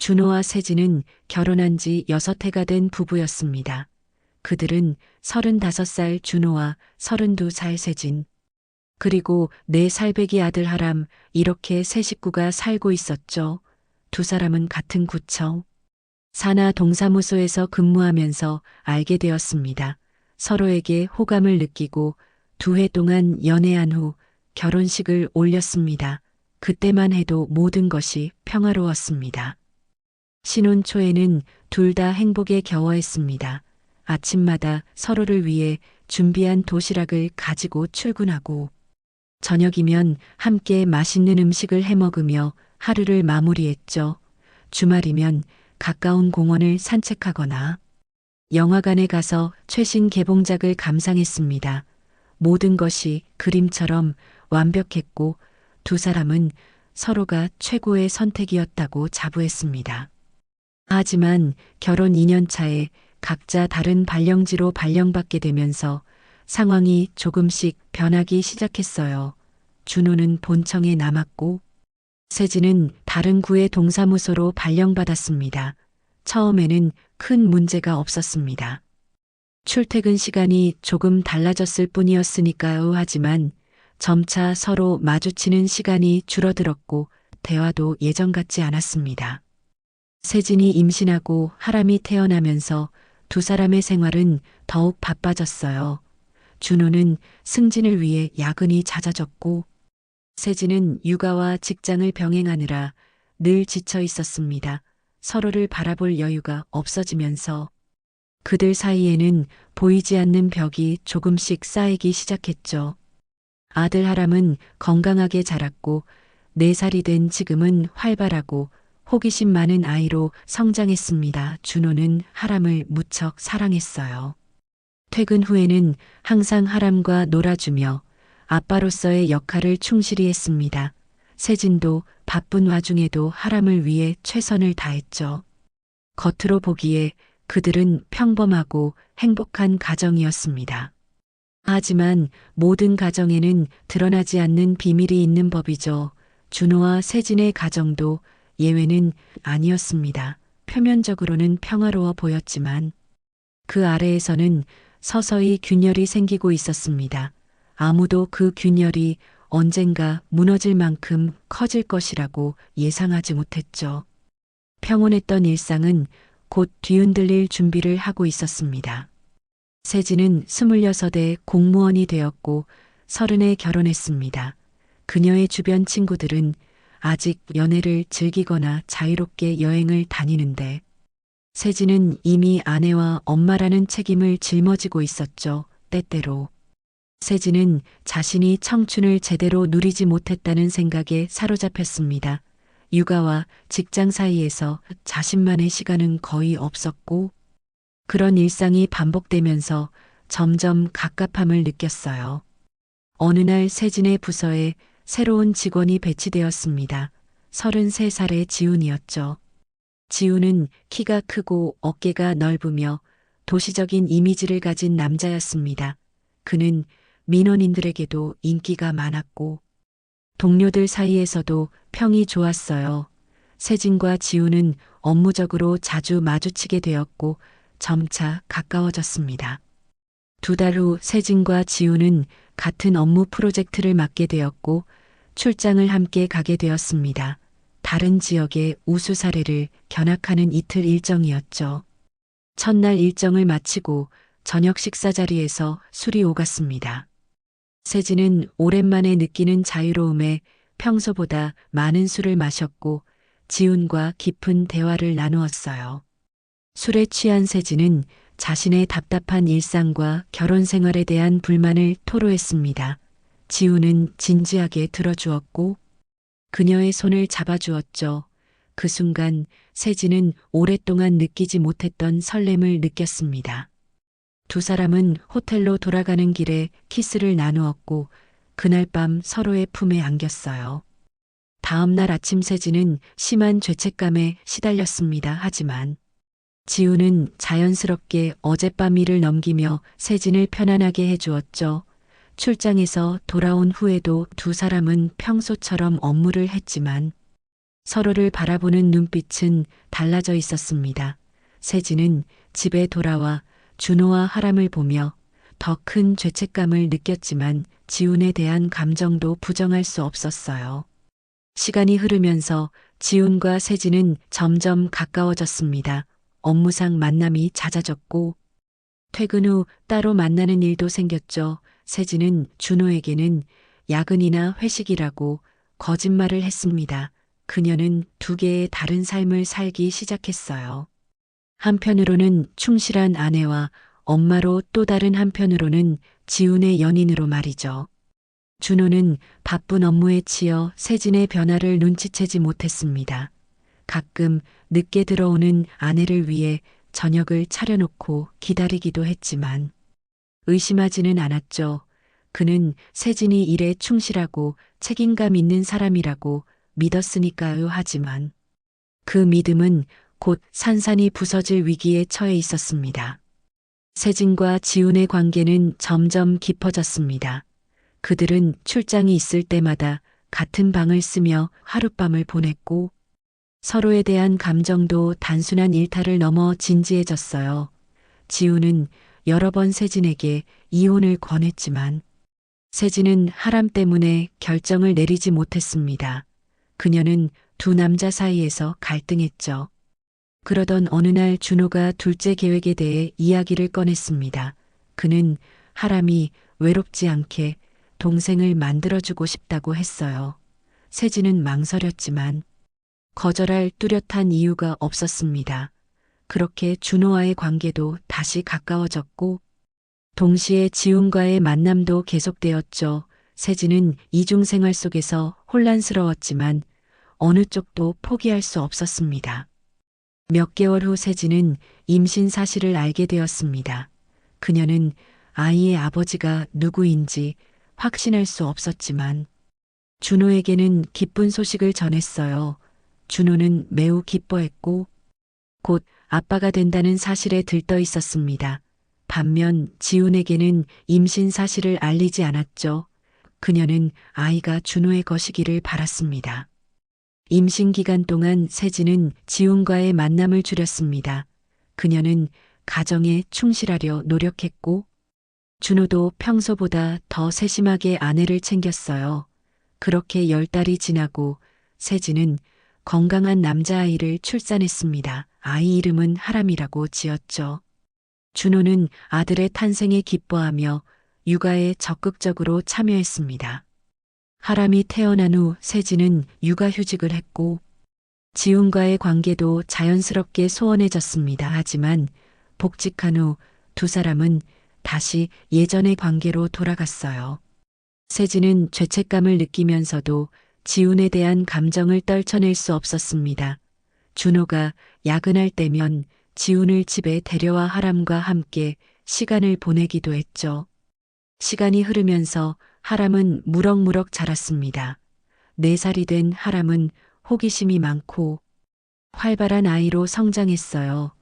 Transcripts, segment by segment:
준호와 세진은 결혼한 지 6해가 된 부부였습니다. 그들은 35살 준호와 32살 세진, 그리고 4살배기 아들 하람, 이렇게 세 식구가 살고 있었죠. 두 사람은 같은 구청, 산하 동사무소에서 근무하면서 알게 되었습니다. 서로에게 호감을 느끼고 2해 동안 연애한 후 결혼식을 올렸습니다. 그때만 해도 모든 것이 평화로웠습니다. 신혼 초에는 둘 다 행복에 겨워했습니다. 아침마다 서로를 위해 준비한 도시락을 가지고 출근하고 저녁이면 함께 맛있는 음식을 해 먹으며 하루를 마무리했죠. 주말이면 가까운 공원을 산책하거나 영화관에 가서 최신 개봉작을 감상했습니다. 모든 것이 그림처럼 완벽했고 두 사람은 서로가 최고의 선택이었다고 자부했습니다. 하지만 결혼 2년 차에 각자 다른 발령지로 발령받게 되면서 상황이 조금씩 변하기 시작했어요. 준호는 본청에 남았고 세진은 다른 구의 동사무소로 발령받았습니다. 처음에는 큰 문제가 없었습니다. 출퇴근 시간이 조금 달라졌을 뿐이었으니까요. 하지만 점차 서로 마주치는 시간이 줄어들었고 대화도 예전 같지 않았습니다. 세진이 임신하고 하람이 태어나면서 두 사람의 생활은 더욱 바빠졌어요. 준호는 승진을 위해 야근이 잦아졌고 세진은 육아와 직장을 병행하느라 늘 지쳐 있었습니다. 서로를 바라볼 여유가 없어지면서 그들 사이에는 보이지 않는 벽이 조금씩 쌓이기 시작했죠. 아들 하람은 건강하게 자랐고 4살이 된 지금은 활발하고 호기심 많은 아이로 성장했습니다. 준호는 하람을 무척 사랑했어요. 퇴근 후에는 항상 하람과 놀아주며 아빠로서의 역할을 충실히 했습니다. 세진도 바쁜 와중에도 하람을 위해 최선을 다했죠. 겉으로 보기에 그들은 평범하고 행복한 가정이었습니다. 하지만 모든 가정에는 드러나지 않는 비밀이 있는 법이죠. 준호와 세진의 가정도 예외는 아니었습니다. 표면적으로는 평화로워 보였지만 그 아래에서는 서서히 균열이 생기고 있었습니다. 아무도 그 균열이 언젠가 무너질 만큼 커질 것이라고 예상하지 못했죠. 평온했던 일상은 곧 뒤흔들릴 준비를 하고 있었습니다. 세진은 26에 공무원이 되었고 30에 결혼했습니다. 그녀의 주변 친구들은 아직 연애를 즐기거나 자유롭게 여행을 다니는데 세진은 이미 아내와 엄마라는 책임을 짊어지고 있었죠. 때때로 세진은 자신이 청춘을 제대로 누리지 못했다는 생각에 사로잡혔습니다. 육아와 직장 사이에서 자신만의 시간은 거의 없었고 그런 일상이 반복되면서 점점 갑갑함을 느꼈어요. 어느 날 세진의 부서에 새로운 직원이 배치되었습니다. 33살의 지훈이었죠. 지훈은 키가 크고 어깨가 넓으며 도시적인 이미지를 가진 남자였습니다. 그는 민원인들에게도 인기가 많았고 동료들 사이에서도 평이 좋았어요. 세진과 지훈은 업무적으로 자주 마주치게 되었고 점차 가까워졌습니다. 2달 후 세진과 지훈은 같은 업무 프로젝트를 맡게 되었고 출장을 함께 가게 되었습니다. 다른 지역의 우수 사례를 견학하는 이틀 일정이었죠. 첫날 일정을 마치고 저녁 식사 자리에서 술이 오갔습니다. 세진은 오랜만에 느끼는 자유로움에 평소보다 많은 술을 마셨고 지훈과 깊은 대화를 나누었어요. 술에 취한 세진은 자신의 답답한 일상과 결혼 생활에 대한 불만을 토로했습니다. 지훈은 진지하게 들어주었고 그녀의 손을 잡아주었죠. 그 순간 세진은 오랫동안 느끼지 못했던 설렘을 느꼈습니다. 두 사람은 호텔로 돌아가는 길에 키스를 나누었고 그날 밤 서로의 품에 안겼어요. 다음 날 아침 세진은 심한 죄책감에 시달렸습니다. 하지만 지훈은 자연스럽게 어젯밤 일을 넘기며 세진을 편안하게 해주었죠. 출장에서 돌아온 후에도 두 사람은 평소처럼 업무를 했지만 서로를 바라보는 눈빛은 달라져 있었습니다. 세진은 집에 돌아와 준호와 하람을 보며 더 큰 죄책감을 느꼈지만 지훈에 대한 감정도 부정할 수 없었어요. 시간이 흐르면서 지훈과 세진은 점점 가까워졌습니다. 업무상 만남이 잦아졌고 퇴근 후 따로 만나는 일도 생겼죠. 세진은 준호에게는 야근이나 회식이라고 거짓말을 했습니다. 그녀는 두 개의 다른 삶을 살기 시작했어요. 한편으로는 충실한 아내와 엄마로 또 다른 한편으로는 지훈의 연인으로 말이죠. 준호는 바쁜 업무에 치여 세진의 변화를 눈치채지 못했습니다. 가끔 늦게 들어오는 아내를 위해 저녁을 차려놓고 기다리기도 했지만 의심하지는 않았죠. 그는 세진이 일에 충실하고 책임감 있는 사람이라고 믿었으니까요. 하지만 그 믿음은 곧 산산이 부서질 위기에 처해 있었습니다. 세진과 지훈의 관계는 점점 깊어졌습니다. 그들은 출장이 있을 때마다 같은 방을 쓰며 하룻밤을 보냈고 서로에 대한 감정도 단순한 일탈을 넘어 진지해졌어요. 지훈은 여러 번 세진에게 이혼을 권했지만 세진은 하람 때문에 결정을 내리지 못했습니다. 그녀는 두 남자 사이에서 갈등했죠. 그러던 어느 날 준호가 둘째 계획에 대해 이야기를 꺼냈습니다. 그는 하람이 외롭지 않게 동생을 만들어주고 싶다고 했어요. 세진은 망설였지만 거절할 뚜렷한 이유가 없었습니다. 그렇게 준호와의 관계도 다시 가까워졌고 동시에 지훈과의 만남도 계속되었죠. 세진은 이중생활 속에서 혼란스러웠지만 어느 쪽도 포기할 수 없었습니다. 몇 개월 후 세진은 임신 사실을 알게 되었습니다. 그녀는 아이의 아버지가 누구인지 확신할 수 없었지만 준호에게는 기쁜 소식을 전했어요. 준호는 매우 기뻐했고 곧 아빠가 된다는 사실에 들떠 있었습니다. 반면 지훈에게는 임신 사실을 알리지 않았죠. 그녀는 아이가 준호의 것이기를 바랐습니다. 임신 기간 동안 세진은 지훈과의 만남을 줄였습니다. 그녀는 가정에 충실하려 노력했고 준호도 평소보다 더 세심하게 아내를 챙겼어요. 그렇게 10달이 지나고 세진은 건강한 남자아이를 출산했습니다. 아이 이름은 하람이라고 지었죠. 준호는 아들의 탄생에 기뻐하며 육아에 적극적으로 참여했습니다. 하람이 태어난 후 세진은 육아휴직을 했고 지훈과의 관계도 자연스럽게 소원해졌습니다. 하지만 복직한 후 두 사람은 다시 예전의 관계로 돌아갔어요. 세진은 죄책감을 느끼면서도 지훈에 대한 감정을 떨쳐낼 수 없었습니다. 준호가 야근할 때면 지훈을 집에 데려와 하람과 함께 시간을 보내기도 했죠. 시간이 흐르면서 하람은 무럭무럭 자랐습니다. 4살이 된 하람은 호기심이 많고 활발한 아이로 성장했어요.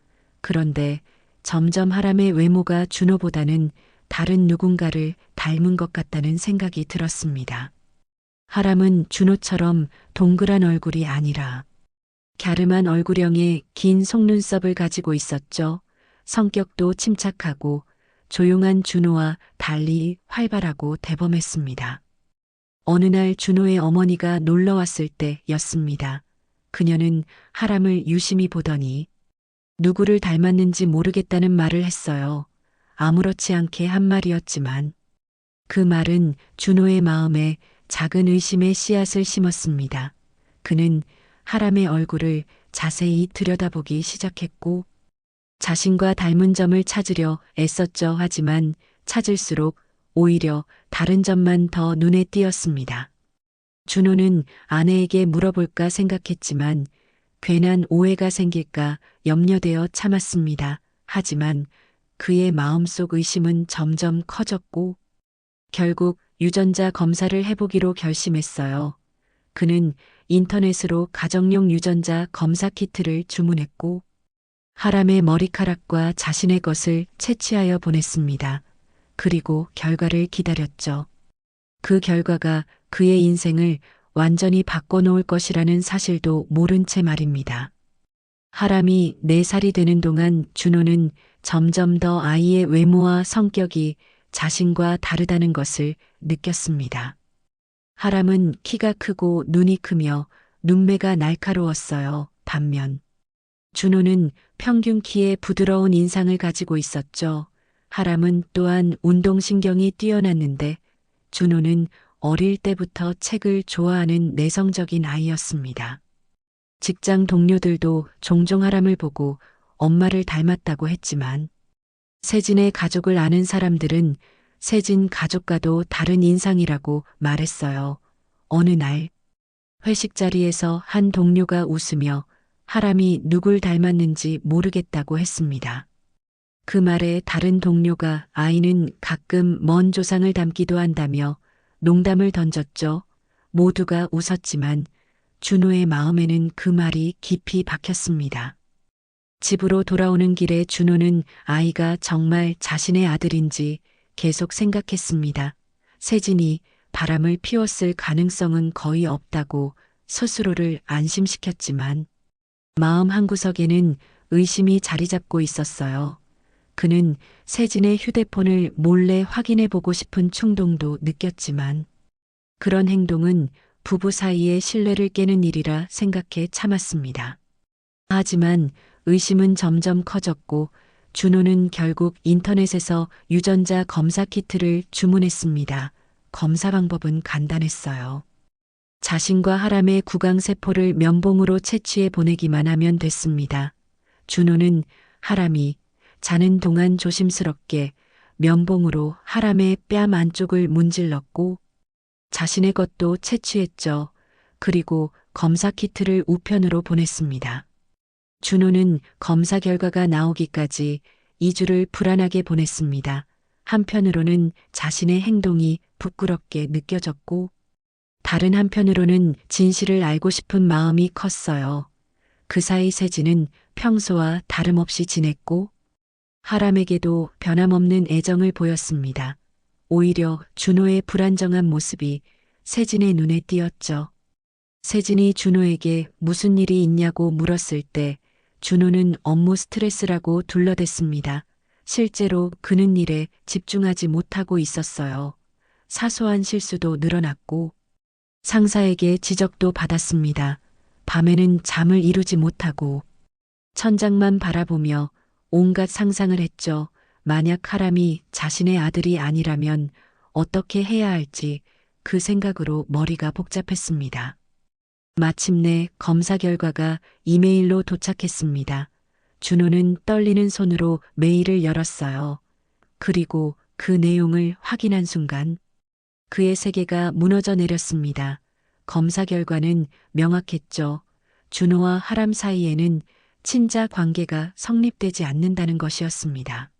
그런데 점점 하람의 외모가 준호보다는 다른 누군가를 닮은 것 같다는 생각이 들었습니다. 하람은 준호처럼 동그란 얼굴이 아니라 갸름한 얼굴형의 긴 속눈썹을 가지고 있었죠. 성격도 침착하고 조용한 준호와 달리 활발하고 대범했습니다. 어느 날 준호의 어머니가 놀러 왔을 때였습니다. 그녀는 하람을 유심히 보더니 누구를 닮았는지 모르겠다는 말을 했어요. 아무렇지 않게 한 말이었지만 그 말은 준호의 마음에 작은 의심의 씨앗을 심었습니다. 그는 하람의 얼굴을 자세히 들여다보기 시작했고 자신과 닮은 점을 찾으려 애썼죠. 하지만 찾을수록 오히려 다른 점만 더 눈에 띄었습니다. 준호는 아내에게 물어볼까 생각했지만 괜한 오해가 생길까 염려되어 참았습니다. 하지만 그의 마음속 의심은 점점 커졌고 결국 유전자 검사를 해보기로 결심했어요. 그는 인터넷으로 가정용 유전자 검사 키트를 주문했고 하람의 머리카락과 자신의 것을 채취하여 보냈습니다. 그리고 결과를 기다렸죠. 그 결과가 그의 인생을 완전히 바꿔놓을 것이라는 사실도 모른 채 말입니다. 하람이 4살이 되는 동안 준호는 점점 더 아이의 외모와 성격이 자신과 다르다는 것을 느꼈습니다. 하람은 키가 크고 눈이 크며 눈매가 날카로웠어요. 반면 준호는 평균 키의 부드러운 인상을 가지고 있었죠. 하람은 또한 운동신경이 뛰어났는데 준호는 어릴 때부터 책을 좋아하는 내성적인 아이였습니다. 직장 동료들도 종종 하람을 보고 엄마를 닮았다고 했지만 세진의 가족을 아는 사람들은 세진 가족과도 다른 인상이라고 말했어요. 어느 날 회식 자리에서 한 동료가 웃으며 하람이 누굴 닮았는지 모르겠다고 했습니다. 그 말에 다른 동료가 아이는 가끔 먼 조상을 닮기도 한다며 농담을 던졌죠. 모두가 웃었지만 준호의 마음에는 그 말이 깊이 박혔습니다. 집으로 돌아오는 길에 준호는 아이가 정말 자신의 아들인지 계속 생각했습니다. 세진이 바람을 피웠을 가능성은 거의 없다고 스스로를 안심시켰지만 마음 한구석에는 의심이 자리 잡고 있었어요. 그는 세진의 휴대폰을 몰래 확인해 보고 싶은 충동도 느꼈지만 그런 행동은 부부 사이의 신뢰를 깨는 일이라 생각해 참았습니다. 하지만 의심은 점점 커졌고 준호는 결국 인터넷에서 유전자 검사 키트를 주문했습니다. 검사 방법은 간단했어요. 자신과 하람의 구강세포를 면봉으로 채취해 보내기만 하면 됐습니다. 준호는 하람이 자는 동안 조심스럽게 면봉으로 하람의 뺨 안쪽을 문질렀고 자신의 것도 채취했죠. 그리고 검사 키트를 우편으로 보냈습니다. 준호는 검사 결과가 나오기까지 2주를 불안하게 보냈습니다. 한편으로는 자신의 행동이 부끄럽게 느껴졌고 다른 한편으로는 진실을 알고 싶은 마음이 컸어요. 그 사이 세진은 평소와 다름없이 지냈고 하람에게도 변함없는 애정을 보였습니다. 오히려 준호의 불안정한 모습이 세진의 눈에 띄었죠. 세진이 준호에게 무슨 일이 있냐고 물었을 때 준호는 업무 스트레스라고 둘러댔습니다. 실제로 그는 일에 집중하지 못하고 있었어요. 사소한 실수도 늘어났고 상사에게 지적도 받았습니다. 밤에는 잠을 이루지 못하고 천장만 바라보며 온갖 상상을 했죠. 만약 하람이 자신의 아들이 아니라면 어떻게 해야 할지 그 생각으로 머리가 복잡했습니다. 마침내 검사 결과가 이메일로 도착했습니다. 준호는 떨리는 손으로 메일을 열었어요. 그리고 그 내용을 확인한 순간 그의 세계가 무너져 내렸습니다. 검사 결과는 명확했죠. 준호와 하람 사이에는 친자 관계가 성립되지 않는다는 것이었습니다.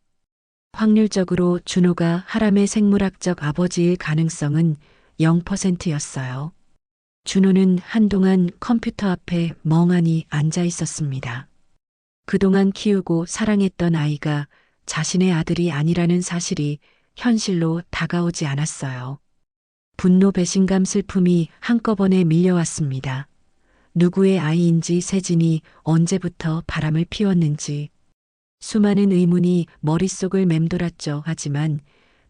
확률적으로 준호가 하람의 생물학적 아버지일 가능성은 0%였어요. 준호는 한동안 컴퓨터 앞에 멍하니 앉아 있었습니다. 그동안 키우고 사랑했던 아이가 자신의 아들이 아니라는 사실이 현실로 다가오지 않았어요. 분노, 배신감, 슬픔이 한꺼번에 밀려왔습니다. 누구의 아이인지 세진이 언제부터 바람을 피웠는지 수많은 의문이 머릿속을 맴돌았죠. 하지만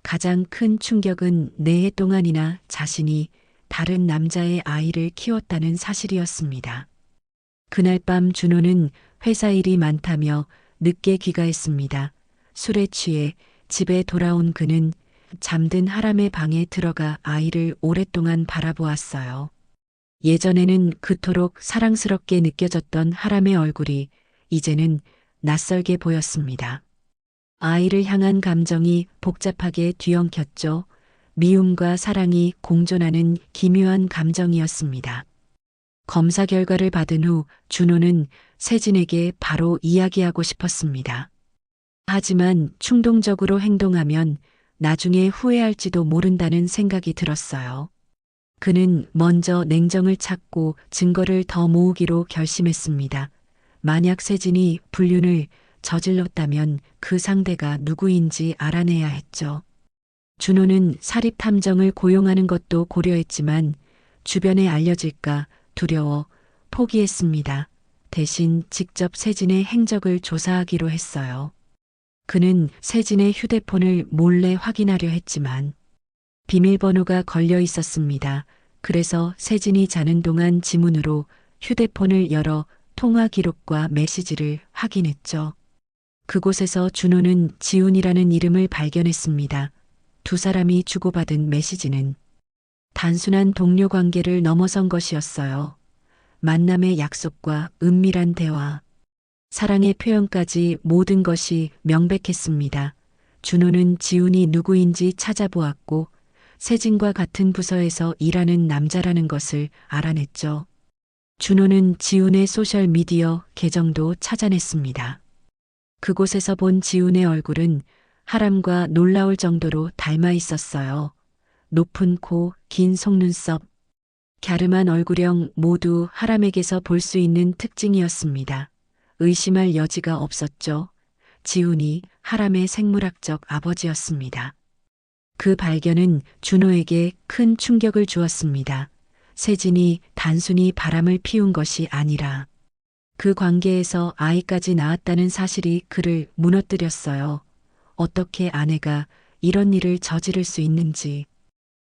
가장 큰 충격은 4해 동안이나 자신이 다른 남자의 아이를 키웠다는 사실이었습니다. 그날 밤 준호는 회사 일이 많다며 늦게 귀가했습니다. 술에 취해 집에 돌아온 그는 잠든 하람의 방에 들어가 아이를 오랫동안 바라보았어요. 예전에는 그토록 사랑스럽게 느껴졌던 하람의 얼굴이 이제는 낯설게 보였습니다. 아이를 향한 감정이 복잡하게 뒤엉켰죠. 미움과 사랑이 공존하는 기묘한 감정이었습니다. 검사 결과를 받은 후 준호는 세진에게 바로 이야기하고 싶었습니다. 하지만 충동적으로 행동하면 나중에 후회할지도 모른다는 생각이 들었어요. 그는 먼저 냉정을 찾고 증거를 더 모으기로 결심했습니다. 만약 세진이 불륜을 저질렀다면 그 상대가 누구인지 알아내야 했죠. 준호는 사립 탐정을 고용하는 것도 고려했지만 주변에 알려질까 두려워 포기했습니다. 대신 직접 세진의 행적을 조사하기로 했어요. 그는 세진의 휴대폰을 몰래 확인하려 했지만 비밀번호가 걸려 있었습니다. 그래서 세진이 자는 동안 지문으로 휴대폰을 열어 통화 기록과 메시지를 확인했죠. 그곳에서 준호는 지훈이라는 이름을 발견했습니다. 두 사람이 주고받은 메시지는 단순한 동료 관계를 넘어선 것이었어요. 만남의 약속과 은밀한 대화, 사랑의 표현까지 모든 것이 명백했습니다. 준호는 지훈이 누구인지 찾아보았고 세진과 같은 부서에서 일하는 남자라는 것을 알아냈죠. 준호는 지훈의 소셜미디어 계정도 찾아냈습니다. 그곳에서 본 지훈의 얼굴은 하람과 놀라울 정도로 닮아 있었어요. 높은 코, 긴 속눈썹, 갸름한 얼굴형 모두 하람에게서 볼 수 있는 특징이었습니다. 의심할 여지가 없었죠. 지훈이 하람의 생물학적 아버지였습니다. 그 발견은 준호에게 큰 충격을 주었습니다. 세진이 단순히 바람을 피운 것이 아니라 그 관계에서 아이까지 낳았다는 사실이 그를 무너뜨렸어요. 어떻게 아내가 이런 일을 저지를 수 있는지,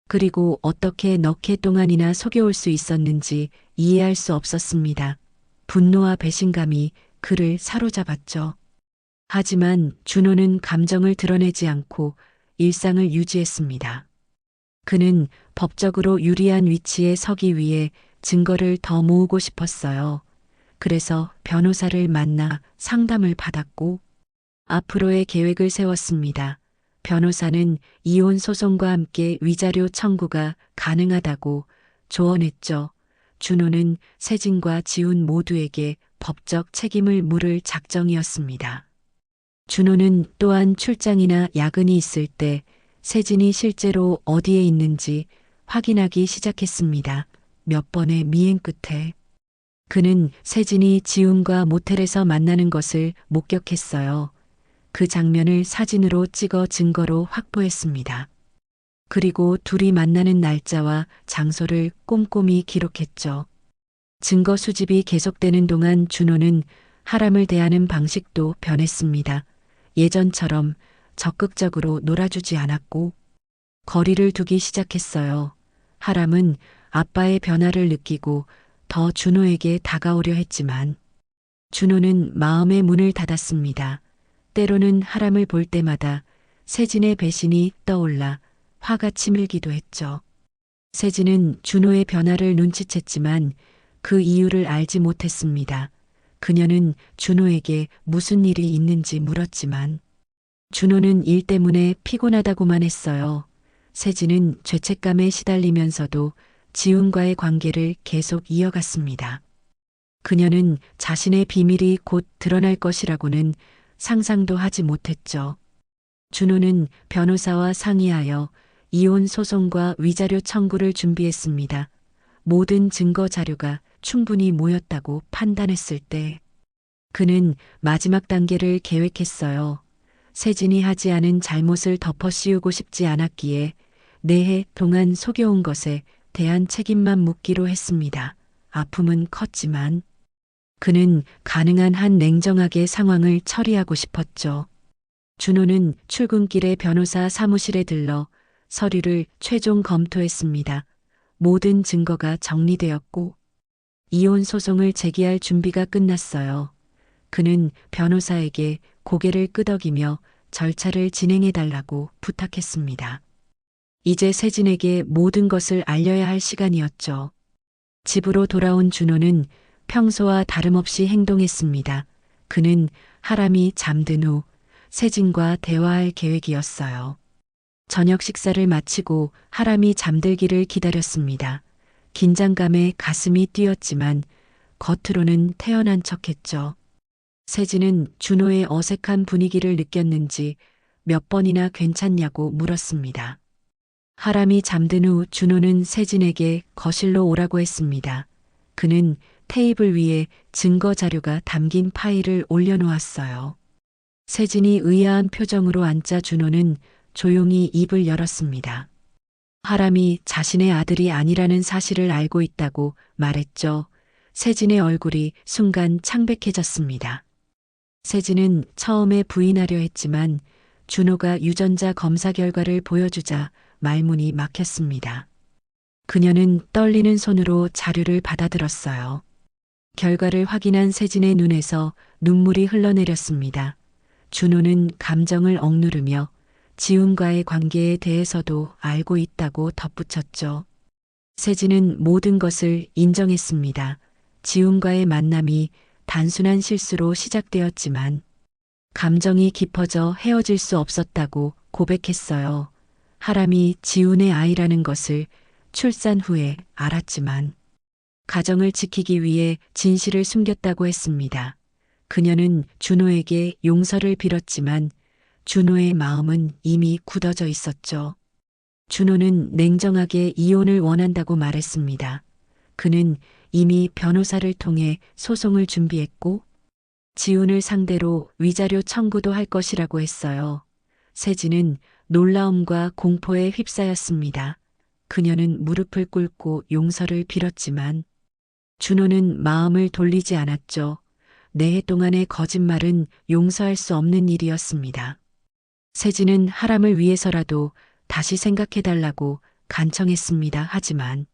그리고 어떻게 넉 해 동안이나 속여올 수 있었는지 이해할 수 없었습니다. 분노와 배신감이 그를 사로잡았죠. 하지만 준호는 감정을 드러내지 않고 일상을 유지했습니다. 그는 법적으로 유리한 위치에 서기 위해 증거를 더 모으고 싶었어요. 그래서 변호사를 만나 상담을 받았고 앞으로의 계획을 세웠습니다. 변호사는 이혼 소송과 함께 위자료 청구가 가능하다고 조언했죠. 준호는 세진과 지훈 모두에게 법적 책임을 물을 작정이었습니다. 준호는 또한 출장이나 야근이 있을 때 세진이 실제로 어디에 있는지 확인하기 시작했습니다. 몇 번의 미행 끝에 그는 세진이 지훈과 모텔에서 만나는 것을 목격했어요. 그 장면을 사진으로 찍어 증거로 확보했습니다. 그리고 둘이 만나는 날짜와 장소를 꼼꼼히 기록했죠. 증거 수집이 계속되는 동안 준호는 하람을 대하는 방식도 변했습니다. 예전처럼 적극적으로 놀아주지 않았고 거리를 두기 시작했어요. 하람은 아빠의 변화를 느끼고 더 준호에게 다가오려 했지만 준호는 마음의 문을 닫았습니다. 때로는 하람을 볼 때마다 세진의 배신이 떠올라 화가 치밀기도 했죠. 세진은 준호의 변화를 눈치챘지만 그 이유를 알지 못했습니다. 그녀는 준호에게 무슨 일이 있는지 물었지만 준호는 일 때문에 피곤하다고만 했어요. 세진은 죄책감에 시달리면서도 지훈과의 관계를 계속 이어갔습니다. 그녀는 자신의 비밀이 곧 드러날 것이라고는 상상도 하지 못했죠. 준호는 변호사와 상의하여 이혼 소송과 위자료 청구를 준비했습니다. 모든 증거 자료가 충분히 모였다고 판단했을 때 그는 마지막 단계를 계획했어요. 세진이 하지 않은 잘못을 덮어씌우고 싶지 않았기에 4해 동안 속여온 것에 대한 책임만 묻기로 했습니다. 아픔은 컸지만 그는 가능한 한 냉정하게 상황을 처리하고 싶었죠. 준호는 출근길에 변호사 사무실에 들러 서류를 최종 검토했습니다. 모든 증거가 정리되었고 이혼 소송을 제기할 준비가 끝났어요. 그는 변호사에게 고개를 끄덕이며 절차를 진행해달라고 부탁했습니다. 이제 세진에게 모든 것을 알려야 할 시간이었죠. 집으로 돌아온 준호는 평소와 다름없이 행동했습니다. 그는 하람이 잠든 후 세진과 대화할 계획이었어요. 저녁 식사를 마치고 하람이 잠들기를 기다렸습니다. 긴장감에 가슴이 뛰었지만 겉으로는 태연한 척했죠. 세진은 준호의 어색한 분위기를 느꼈는지 몇 번이나 괜찮냐고 물었습니다. 하람이 잠든 후 준호는 세진에게 거실로 오라고 했습니다. 그는 테이블 위에 증거 자료가 담긴 파일을 올려놓았어요. 세진이 의아한 표정으로 앉자 준호는 조용히 입을 열었습니다. 하람이 자신의 아들이 아니라는 사실을 알고 있다고 말했죠. 세진의 얼굴이 순간 창백해졌습니다. 세진은 처음에 부인하려 했지만 준호가 유전자 검사 결과를 보여주자 말문이 막혔습니다. 그녀는 떨리는 손으로 자료를 받아들었어요. 결과를 확인한 세진의 눈에서 눈물이 흘러내렸습니다. 준호는 감정을 억누르며 지훈과의 관계에 대해서도 알고 있다고 덧붙였죠. 세진은 모든 것을 인정했습니다. 지훈과의 만남이 단순한 실수로 시작되었지만 감정이 깊어져 헤어질 수 없었다고 고백했어요. 하람이 지훈의 아이라는 것을 출산 후에 알았지만 가정을 지키기 위해 진실을 숨겼다고 했습니다. 그녀는 준호에게 용서를 빌었지만 준호의 마음은 이미 굳어져 있었죠. 준호는 냉정하게 이혼을 원한다고 말했습니다. 그는 이미 변호사를 통해 소송을 준비했고 지훈을 상대로 위자료 청구도 할 것이라고 했어요. 세진은 놀라움과 공포에 휩싸였습니다. 그녀는 무릎을 꿇고 용서를 빌었지만 준호는 마음을 돌리지 않았죠. 4해 동안의 거짓말은 용서할 수 없는 일이었습니다. 세진은 하람을 위해서라도 다시 생각해달라고 간청했습니다. 하지만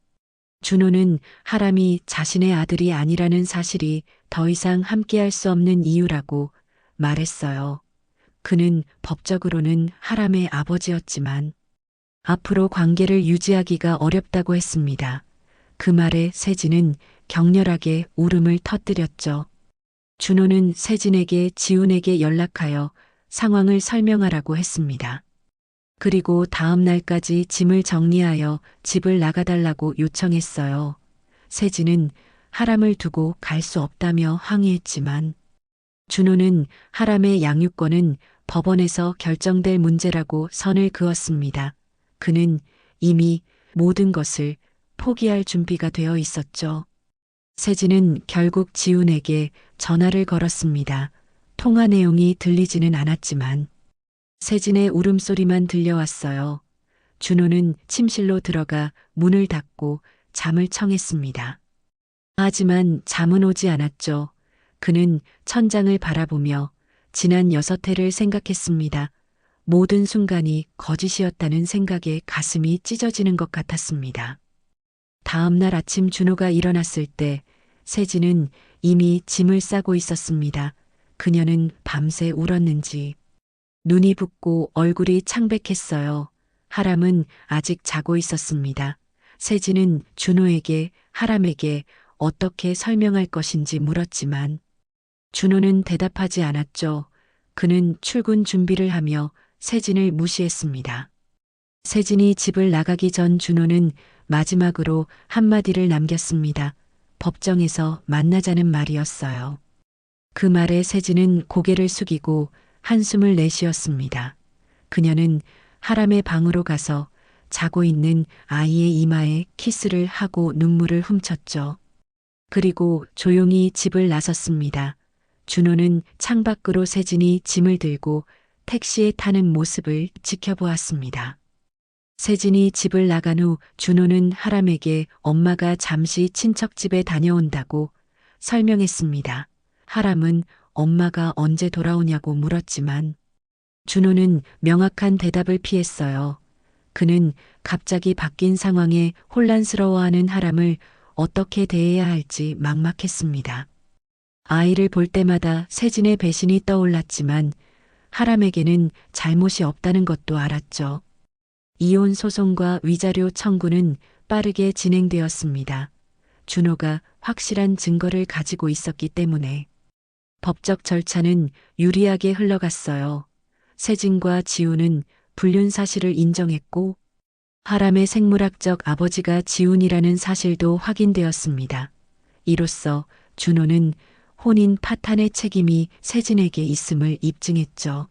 준호는 하람이 자신의 아들이 아니라는 사실이 더 이상 함께할 수 없는 이유라고 말했어요. 그는 법적으로는 하람의 아버지였지만 앞으로 관계를 유지하기가 어렵다고 했습니다. 그 말에 세진은 격렬하게 울음을 터뜨렸죠. 준호는 세진에게 지훈에게 연락하여 상황을 설명하라고 했습니다. 그리고 다음 날까지 짐을 정리하여 집을 나가달라고 요청했어요. 세진은 하람을 두고 갈 수 없다며 항의했지만 준호는 하람의 양육권은 법원에서 결정될 문제라고 선을 그었습니다. 그는 이미 모든 것을 포기할 준비가 되어 있었죠. 세진은 결국 지훈에게 전화를 걸었습니다. 통화 내용이 들리지는 않았지만 세진의 울음소리만 들려왔어요. 준호는 침실로 들어가 문을 닫고 잠을 청했습니다. 하지만 잠은 오지 않았죠. 그는 천장을 바라보며 지난 6해를 생각했습니다. 모든 순간이 거짓이었다는 생각에 가슴이 찢어지는 것 같았습니다. 다음 날 아침 준호가 일어났을 때 세진은 이미 짐을 싸고 있었습니다. 그녀는 밤새 울었는지 눈이 붓고 얼굴이 창백했어요. 하람은 아직 자고 있었습니다. 세진은 준호에게 하람에게 어떻게 설명할 것인지 물었지만 준호는 대답하지 않았죠. 그는 출근 준비를 하며 세진을 무시했습니다. 세진이 집을 나가기 전 준호는 마지막으로 한마디를 남겼습니다. 법정에서 만나자는 말이었어요. 그 말에 세진은 고개를 숙이고 한숨을 내쉬었습니다. 그녀는 하람의 방으로 가서 자고 있는 아이의 이마에 키스를 하고 눈물을 훔쳤죠. 그리고 조용히 집을 나섰습니다. 준호는 창밖으로 세진이 짐을 들고 택시에 타는 모습을 지켜보았습니다. 세진이 집을 나간 후 준호는 하람에게 엄마가 잠시 친척집에 다녀온다고 설명했습니다. 하람은 엄마가 언제 돌아오냐고 물었지만 준호는 명확한 대답을 피했어요. 그는 갑자기 바뀐 상황에 혼란스러워하는 하람을 어떻게 대해야 할지 막막했습니다. 아이를 볼 때마다 세진의 배신이 떠올랐지만 하람에게는 잘못이 없다는 것도 알았죠. 이혼 소송과 위자료 청구는 빠르게 진행되었습니다. 준호가 확실한 증거를 가지고 있었기 때문에 법적 절차는 유리하게 흘러갔어요. 세진과 지훈은 불륜 사실을 인정했고 하람의 생물학적 아버지가 지훈이라는 사실도 확인되었습니다. 이로써 준호는 혼인 파탄의 책임이 세진에게 있음을 입증했죠.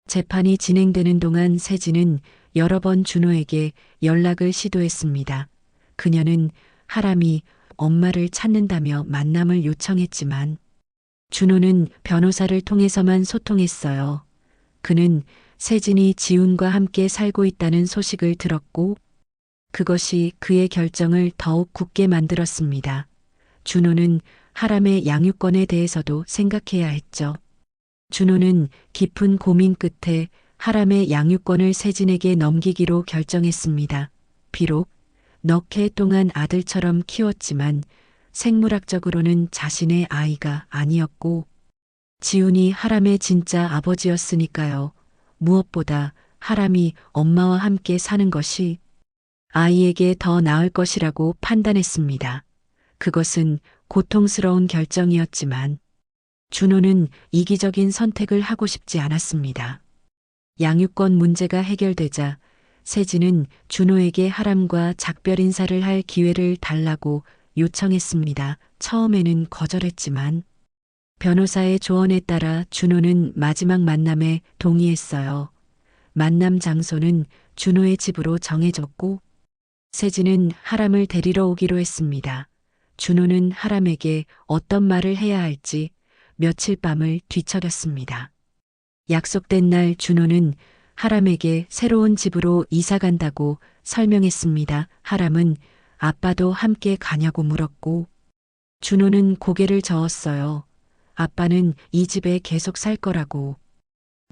재판이 진행되는 동안 세진은 여러 번 준호에게 연락을 시도했습니다. 그녀는 하람이 엄마를 찾는다며 만남을 요청했지만 준호는 변호사를 통해서만 소통했어요. 그는 세진이 지훈과 함께 살고 있다는 소식을 들었고 그것이 그의 결정을 더욱 굳게 만들었습니다. 준호는 하람의 양육권에 대해서도 생각해야 했죠. 준호는 깊은 고민 끝에 하람의 양육권을 세진에게 넘기기로 결정했습니다. 비록 넉 해 동안 아들처럼 키웠지만 생물학적으로는 자신의 아이가 아니었고 지훈이 하람의 진짜 아버지였으니까요. 무엇보다 하람이 엄마와 함께 사는 것이 아이에게 더 나을 것이라고 판단했습니다. 그것은 고통스러운 결정이었지만 준호는 이기적인 선택을 하고 싶지 않았습니다. 양육권 문제가 해결되자 세진은 준호에게 하람과 작별 인사를 할 기회를 달라고 요청했습니다. 처음에는 거절했지만 변호사의 조언에 따라 준호는 마지막 만남에 동의했어요. 만남 장소는 준호의 집으로 정해졌고 세진은 하람을 데리러 오기로 했습니다. 준호는 하람에게 어떤 말을 해야 할지 며칠 밤을 뒤척였습니다. 약속된 날 준호는 하람에게 새로운 집으로 이사 간다고 설명했습니다. 하람은 아빠도 함께 가냐고 물었고 준호는 고개를 저었어요. 아빠는 이 집에 계속 살 거라고.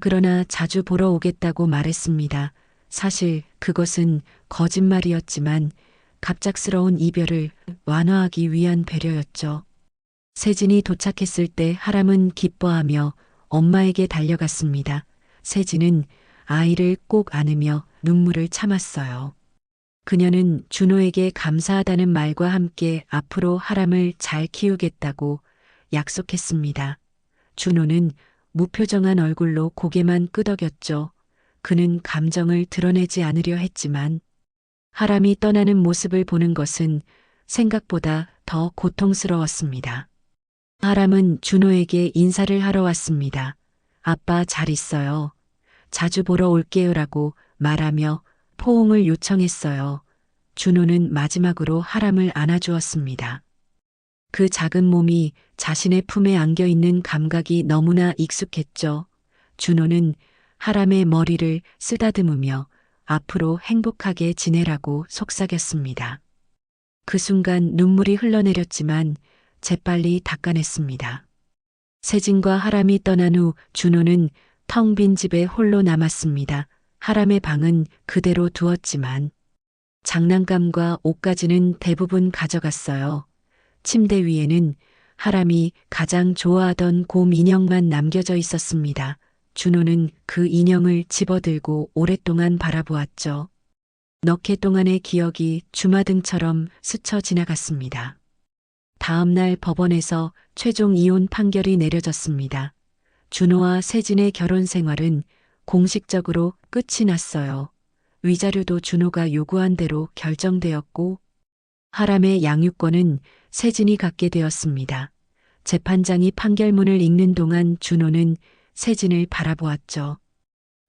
그러나 자주 보러 오겠다고 말했습니다. 사실 그것은 거짓말이었지만 갑작스러운 이별을 완화하기 위한 배려였죠. 세진이 도착했을 때 하람은 기뻐하며 엄마에게 달려갔습니다. 세진은 아이를 꼭 안으며 눈물을 참았어요. 그녀는 준호에게 감사하다는 말과 함께 앞으로 하람을 잘 키우겠다고 약속했습니다. 준호는 무표정한 얼굴로 고개만 끄덕였죠. 그는 감정을 드러내지 않으려 했지만 하람이 떠나는 모습을 보는 것은 생각보다 더 고통스러웠습니다. 하람은 준호에게 인사를 하러 왔습니다. 아빠 잘 있어요. 자주 보러 올게요라고 말하며 포옹을 요청했어요. 준호는 마지막으로 하람을 안아주었습니다. 그 작은 몸이 자신의 품에 안겨 있는 감각이 너무나 익숙했죠. 준호는 하람의 머리를 쓰다듬으며 앞으로 행복하게 지내라고 속삭였습니다. 그 순간 눈물이 흘러내렸지만 재빨리 닦아냈습니다. 세진과 하람이 떠난 후 준호는 텅 빈 집에 홀로 남았습니다. 하람의 방은 그대로 두었지만 장난감과 옷까지는 대부분 가져갔어요. 침대 위에는 하람이 가장 좋아하던 곰 인형만 남겨져 있었습니다. 준호는 그 인형을 집어들고 오랫동안 바라보았죠. 넉 해 동안의 기억이 주마등처럼 스쳐 지나갔습니다. 다음 날 법원에서 최종 이혼 판결이 내려졌습니다. 준호와 세진의 결혼 생활은 공식적으로 끝이 났어요. 위자료도 준호가 요구한 대로 결정되었고 하람의 양육권은 세진이 갖게 되었습니다. 재판장이 판결문을 읽는 동안 준호는 세진을 바라보았죠.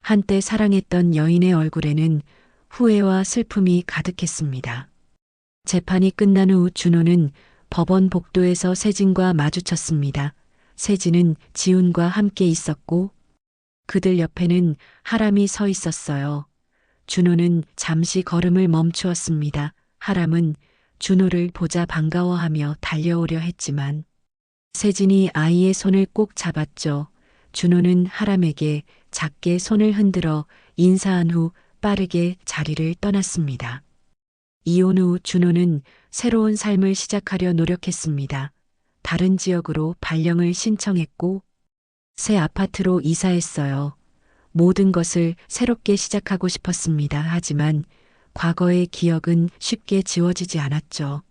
한때 사랑했던 여인의 얼굴에는 후회와 슬픔이 가득했습니다. 재판이 끝난 후 준호는 법원 복도에서 세진과 마주쳤습니다. 세진은 지훈과 함께 있었고 그들 옆에는 하람이 서 있었어요. 준호는 잠시 걸음을 멈추었습니다. 하람은 준호를 보자 반가워하며 달려오려 했지만 세진이 아이의 손을 꼭 잡았죠. 준호는 하람에게 작게 손을 흔들어 인사한 후 빠르게 자리를 떠났습니다. 이혼 후 준호는 새로운 삶을 시작하려 노력했습니다. 다른 지역으로 발령을 신청했고 새 아파트로 이사했어요. 모든 것을 새롭게 시작하고 싶었습니다. 하지만 과거의 기억은 쉽게 지워지지 않았죠.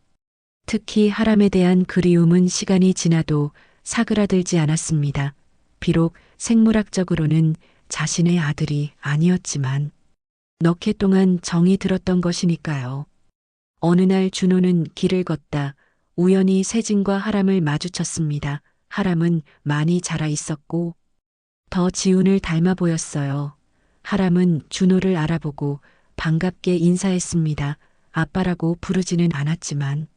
특히 하람에 대한 그리움은 시간이 지나도 사그라들지 않았습니다. 비록 생물학적으로는 자신의 아들이 아니었지만 넉 해 동안 정이 들었던 것이니까요. 어느 날 준호는 길을 걷다 우연히 세진과 하람을 마주쳤습니다. 하람은 많이 자라 있었고 더 지훈을 닮아 보였어요. 하람은 준호를 알아보고 반갑게 인사했습니다. 아빠라고 부르지는 않았지만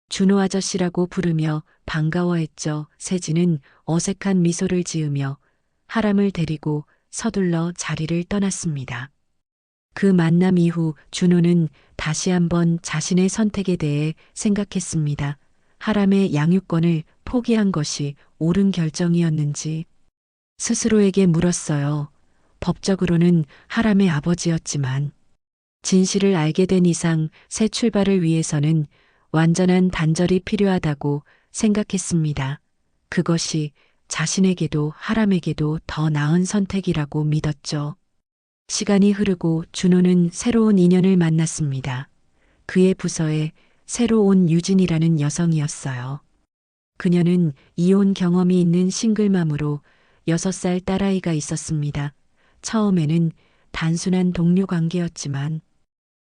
준호 아저씨라고 부르며 반가워했죠. 세진은 어색한 미소를 지으며 하람을 데리고 서둘러 자리를 떠났습니다. 그 만남 이후 준호는 다시 한번 자신의 선택에 대해 생각했습니다. 하람의 양육권을 포기한 것이 옳은 결정이었는지 스스로에게 물었어요. 법적으로는 하람의 아버지였지만 진실을 알게 된 이상 새 출발을 위해서는 완전한 단절이 필요하다고 생각했습니다. 그것이 자신에게도 하람에게도 더 나은 선택이라고 믿었죠. 시간이 흐르고 준호는 새로운 인연을 만났습니다. 그의 부서에 새로 온 유진이라는 여성이었어요. 그녀는 이혼 경험이 있는 싱글맘으로 6살 딸아이가 있었습니다. 처음에는 단순한 동료 관계였지만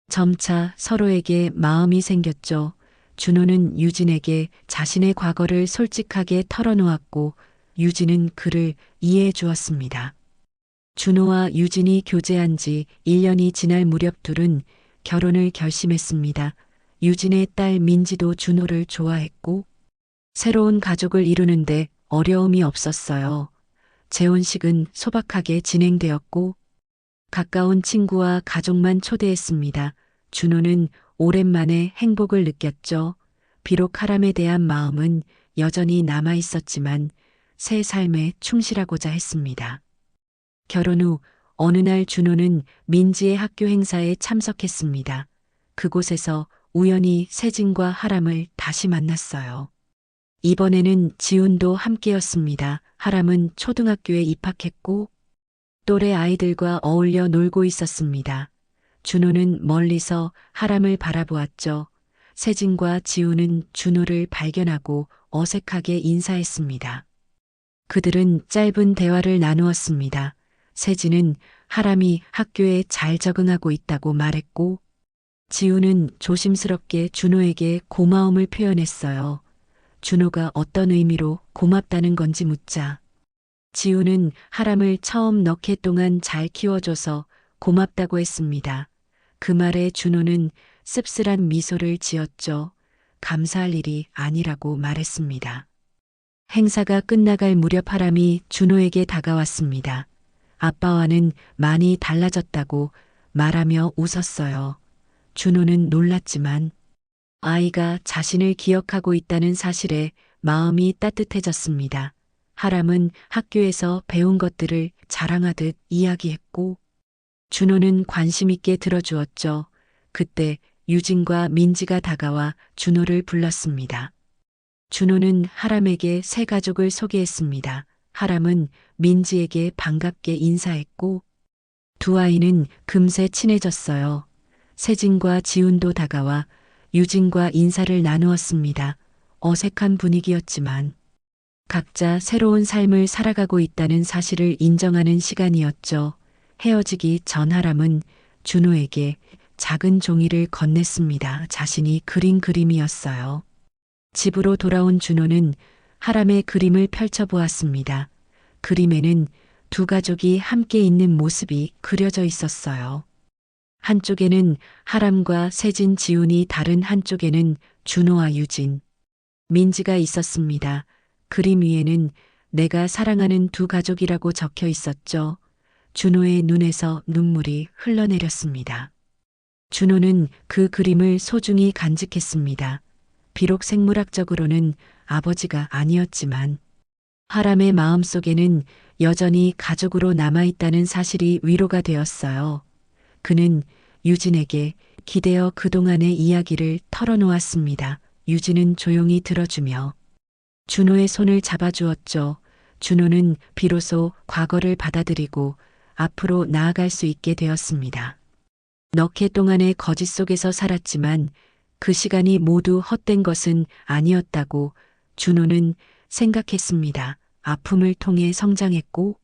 점차 서로에게 마음이 생겼죠. 준호는 유진에게 자신의 과거를 솔직하게 털어놓았고 유진은 그를 이해해 주었습니다. 준호와 유진이 교제한 지 1년이 지날 무렵 둘은 결혼을 결심했습니다. 유진의 딸 민지도 준호를 좋아했고 새로운 가족을 이루는데 어려움이 없었어요. 재혼식은 소박하게 진행되었고 가까운 친구와 가족만 초대했습니다. 준호는 오랜만에 행복을 느꼈죠. 비록 하람에 대한 마음은 여전히 남아 있었지만 새 삶에 충실하고자 했습니다. 결혼 후 어느 날 준호는 민지의 학교 행사에 참석했습니다. 그곳에서 우연히 세진과 하람을 다시 만났어요. 이번에는 지훈도 함께였습니다. 하람은 초등학교에 입학했고 또래 아이들과 어울려 놀고 있었습니다. 준호는 멀리서 하람을 바라보았죠. 세진과 지훈은 준호를 발견하고 어색하게 인사했습니다. 그들은 짧은 대화를 나누었습니다. 세진은 하람이 학교에 잘 적응하고 있다고 말했고 지훈은 조심스럽게 준호에게 고마움을 표현했어요. 준호가 어떤 의미로 고맙다는 건지 묻자 지훈은 하람을 처음 넉 해 동안 잘 키워줘서 고맙다고 했습니다. 그 말에 준호는 씁쓸한 미소를 지었죠. 감사할 일이 아니라고 말했습니다. 행사가 끝나갈 무렵 하람이 준호에게 다가왔습니다. 아빠와는 많이 달라졌다고 말하며 웃었어요. 준호는 놀랐지만 아이가 자신을 기억하고 있다는 사실에 마음이 따뜻해졌습니다. 하람은 학교에서 배운 것들을 자랑하듯 이야기했고 준호는 관심 있게 들어주었죠. 그때 유진과 민지가 다가와 준호를 불렀습니다. 준호는 하람에게 새 가족을 소개했습니다. 하람은 민지에게 반갑게 인사했고 두 아이는 금세 친해졌어요. 세진과 지훈도 다가와 유진과 인사를 나누었습니다. 어색한 분위기였지만 각자 새로운 삶을 살아가고 있다는 사실을 인정하는 시간이었죠. 헤어지기 전 하람은 준호에게 작은 종이를 건넸습니다. 자신이 그린 그림이었어요. 집으로 돌아온 준호는 하람의 그림을 펼쳐보았습니다. 그림에는 두 가족이 함께 있는 모습이 그려져 있었어요. 한쪽에는 하람과 세진, 지훈이, 다른 한쪽에는 준호와 유진, 민지가 있었습니다. 그림 위에는 내가 사랑하는 두 가족이라고 적혀 있었죠. 준호의 눈에서 눈물이 흘러내렸습니다. 준호는 그 그림을 소중히 간직했습니다. 비록 생물학적으로는 아버지가 아니었지만 하람의 마음속에는 여전히 가족으로 남아있다는 사실이 위로가 되었어요. 그는 유진에게 기대어 그동안의 이야기를 털어놓았습니다. 유진은 조용히 들어주며 준호의 손을 잡아주었죠. 준호는 비로소 과거를 받아들이고 앞으로 나아갈 수 있게 되었습니다. 넉 해 동안의 거짓 속에서 살았지만 그 시간이 모두 헛된 것은 아니었다고 준호는 생각했습니다. 아픔을 통해 성장했고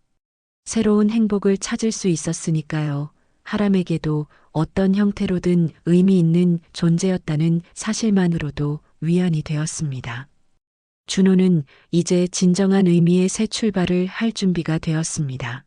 새로운 행복을 찾을 수 있었으니까요. 하람에게도 어떤 형태로든 의미 있는 존재였다는 사실만으로도 위안이 되었습니다. 준호는 이제 진정한 의미의 새 출발을 할 준비가 되었습니다.